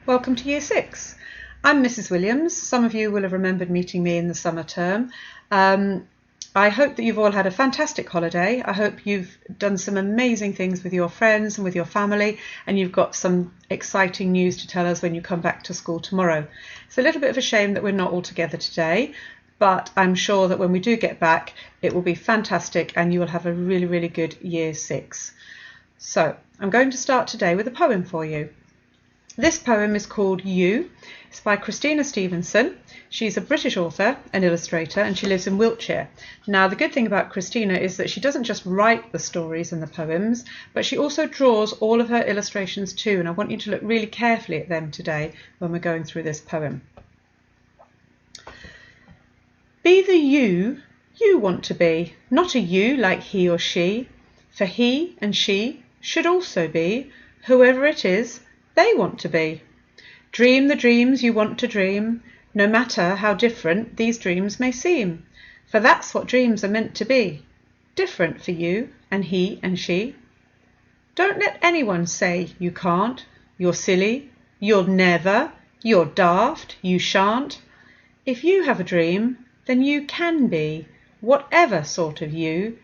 Welcome to Year 6. I'm Mrs. Williams. Some of you will have remembered meeting me in the summer term. I hope that you've all had a fantastic holiday. I hope you've done some amazing things with your friends and with your family, and you've got some exciting news to tell us when you come back to school tomorrow. It's a little bit of a shame that we're not all together today, but I'm sure that when we do get back, it will be fantastic and you will have a really, really good Year 6. So I'm going to start today with a poem for you. This poem is called You. It's by Christina Stevenson. She's a British author and illustrator, and she lives in Wiltshire. Now, the good thing about Christina is that she doesn't just write the stories and the poems, but she also draws all of her illustrations too, and I want you to look really carefully at them today when we're going through this poem. Be the you want to be, not a you like he or she, for he and she should also be whoever it is they want to be. Dream the dreams you want to dream, no matter how different these dreams may seem, for that's what dreams are meant to be, different for you and he and she. Don't let anyone say you can't, you're silly, you'll never, you're daft, you shan't. If you have a dream, then you can be whatever sort of you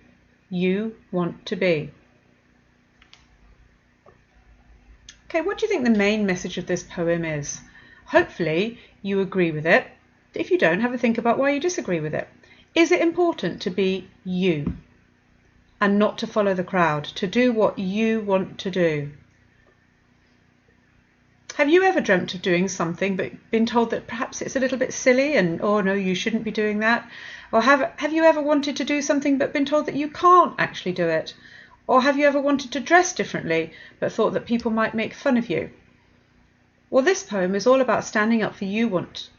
want to be. Okay, what do you think the main message of this poem is? Hopefully you agree with it. If you don't, have a think about why you disagree with it. Is it important to be you and not to follow the crowd, to do what you want to do? Have you ever dreamt of doing something but been told that perhaps it's a little bit silly and, oh no, you shouldn't be doing that? Or have you ever wanted to do something but been told that you can't actually do it? Or have you ever wanted to dress differently but thought that people might make fun of you? Well, this poem is all about standing up for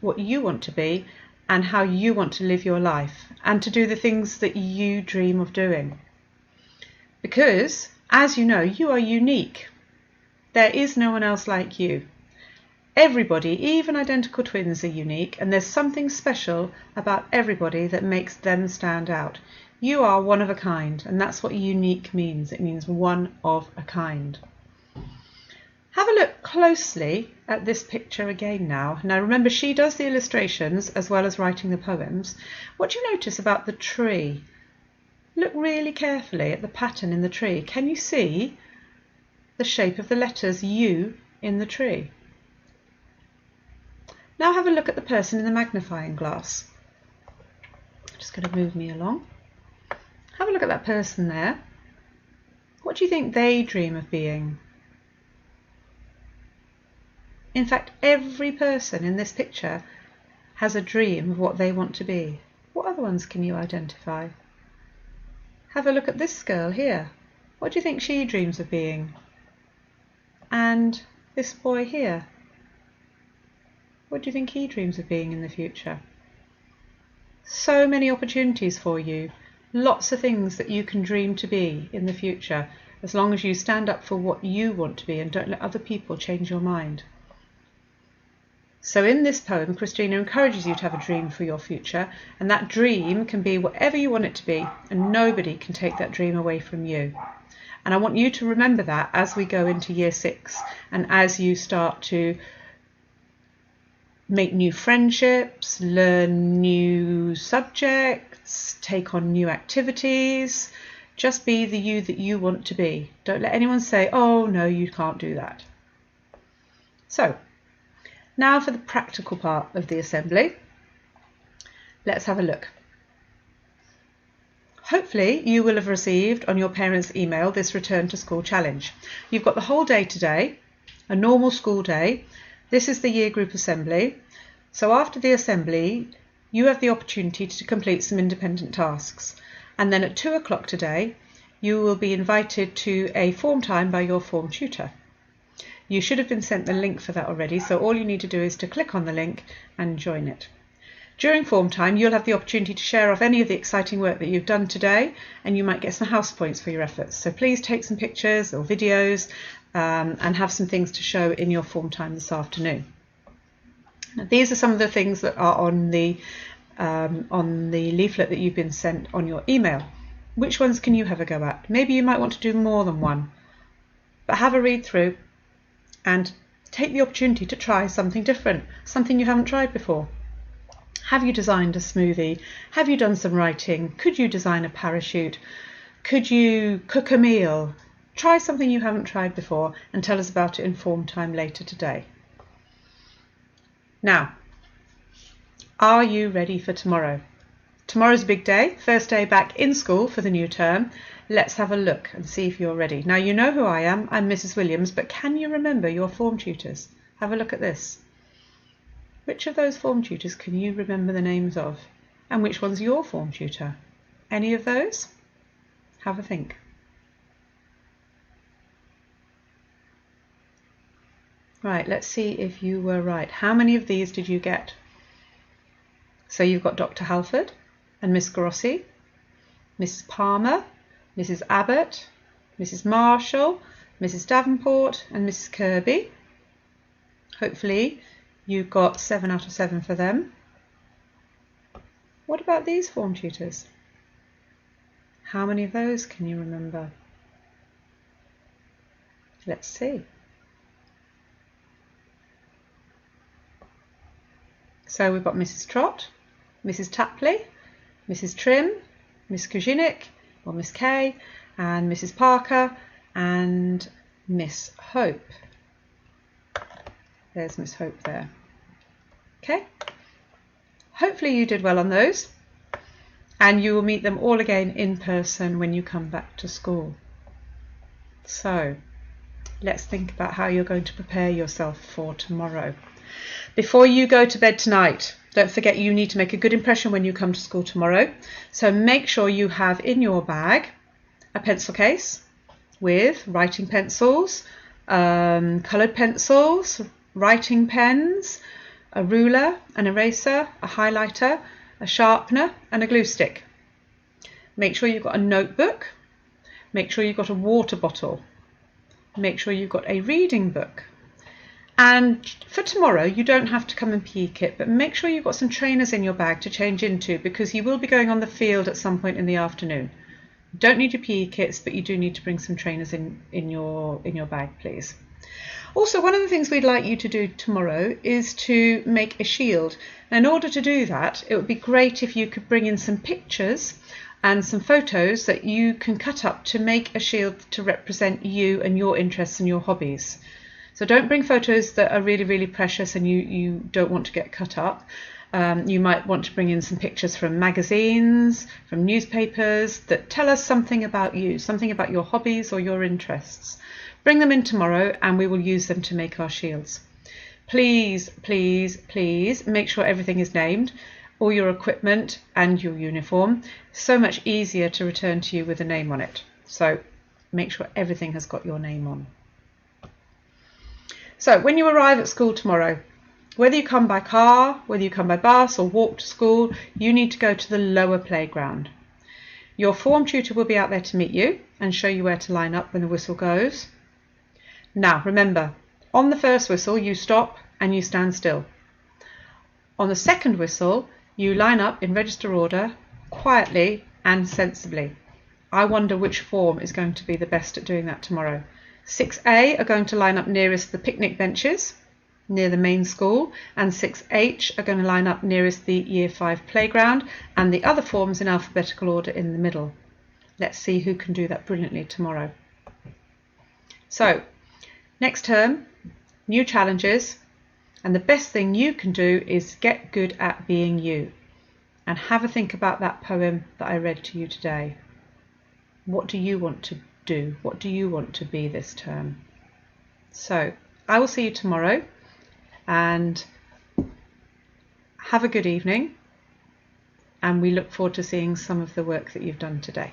what you want to be and how you want to live your life and to do the things that you dream of doing. Because, as you know, you are unique. There is no one else like you. Everybody, even identical twins, are unique, and there's something special about everybody that makes them stand out. You are one of a kind, and that's what unique means. It means one of a kind. Have a look closely at this picture again now. Now remember, she does the illustrations as well as writing the poems. What do you notice about the tree? Look really carefully at the pattern in the tree. Can you see the shape of the letters U in the tree? Now have a look at the person in the magnifying glass. I'm just going to move me along. Have a look at that person there. What do you think they dream of being? In fact, every person in this picture has a dream of what they want to be. What other ones can you identify? Have a look at this girl here. What do you think she dreams of being? And this boy here. What do you think he dreams of being in the future? So many opportunities for you. Lots of things that you can dream to be in the future, as long as you stand up for what you want to be and don't let other people change your mind. So in this poem, Christina encourages you to have a dream for your future, and that dream can be whatever you want it to be, and nobody can take that dream away from you. And I want you to remember that as we go into Year 6 and as you start to make new friendships, learn new subjects, take on new activities. Just be the you that you want to be. Don't let anyone say, oh no, you can't do that. So, now for the practical part of the assembly. Let's have a look. Hopefully you will have received on your parents' email this return to school challenge. You've got the whole day today, a normal school day. This is the year group assembly. So after the assembly, you have the opportunity to complete some independent tasks. And then at 2 o'clock today, you will be invited to a form time by your form tutor. You should have been sent the link for that already, so all you need to do is to click on the link and join it. During form time, you'll have the opportunity to share off any of the exciting work that you've done today, and you might get some house points for your efforts. So please take some pictures or videos and have some things to show in your form time this afternoon. Now, these are some of the things that are on the leaflet that you've been sent on your email. Which ones can you have a go at? Maybe you might want to do more than one, but have a read through and Take the opportunity to try something different, something you haven't tried before. Have you designed a smoothie? Have you done some writing? Could you design a parachute? Could you cook a meal? Try something you haven't tried before and tell us about it in form time later today. Now, are you ready for tomorrow? Tomorrow's a big day, first day back in school for the new term. Let's have a look and see if you're ready. Now, you know who I am. I'm Mrs. Williams, but can you remember your form tutors? Have a look at this. Which of those form tutors can you remember the names of? And which one's your form tutor? Any of those? Have a think. Right, let's see if you were right. How many of these did you get? So you've got Dr. Halford and Miss Grossi, Mrs. Palmer, Mrs. Abbott, Mrs. Marshall, Mrs. Davenport and Mrs. Kirby. Hopefully you got 7 out of 7 for them. What about these form tutors? How many of those can you remember? Let's see. So we've got Mrs. Trott, Mrs. Tapley, Mrs. Trim, Miss Kujinik, or Miss Kay, and Mrs. Parker, and Miss Hope. There's Miss Hope there. Okay. Hopefully you did well on those, and you will meet them all again in person when you come back to school. So let's think about how you're going to prepare yourself for tomorrow. Before you go to bed tonight, don't forget you need to make a good impression when you come to school tomorrow. So make sure you have in your bag a pencil case with writing pencils, coloured pencils, writing pens, a ruler, an eraser, a highlighter, a sharpener and a glue stick. Make sure you've got a notebook. Make sure you've got a water bottle. Make sure you've got a reading book. And for tomorrow, you don't have to come in PE kit, but make sure you've got some trainers in your bag to change into, because you will be going on the field at some point in the afternoon. You don't need your PE kits, but you do need to bring some trainers in your bag, please. Also, one of the things we'd like you to do tomorrow is to make a shield. Now, in order to do that, it would be great if you could bring in some pictures and some photos that you can cut up to make a shield to represent you and your interests and your hobbies. So don't bring photos that are really, really precious and you don't want to get cut up. You might want to bring in some pictures from magazines, from newspapers that tell us something about you, something about your hobbies or your interests. Bring them in tomorrow and we will use them to make our shields. Please, please, please make sure everything is named, all your equipment and your uniform. So much easier to return to you with a name on it. So make sure everything has got your name on. So when you arrive at school tomorrow, whether you come by car, whether you come by bus or walk to school, you need to go to the lower playground. Your form tutor will be out there to meet you and show you where to line up when the whistle goes. Now remember, on the first whistle you stop and you stand still. On the second whistle you line up in register order, quietly and sensibly. I wonder which form is going to be the best at doing that tomorrow. 6A are going to line up nearest the picnic benches near the main school, and 6H are going to line up nearest the Year 5 playground, and the other forms in alphabetical order in the middle. Let's see who can do that brilliantly tomorrow. So, next term, new challenges, and the best thing you can do is get good at being you. And have a think about that poem that I read to you today. What do you want to do? What do you want to be this term? So I will see you tomorrow, and have a good evening, and we look forward to seeing some of the work that you've done today.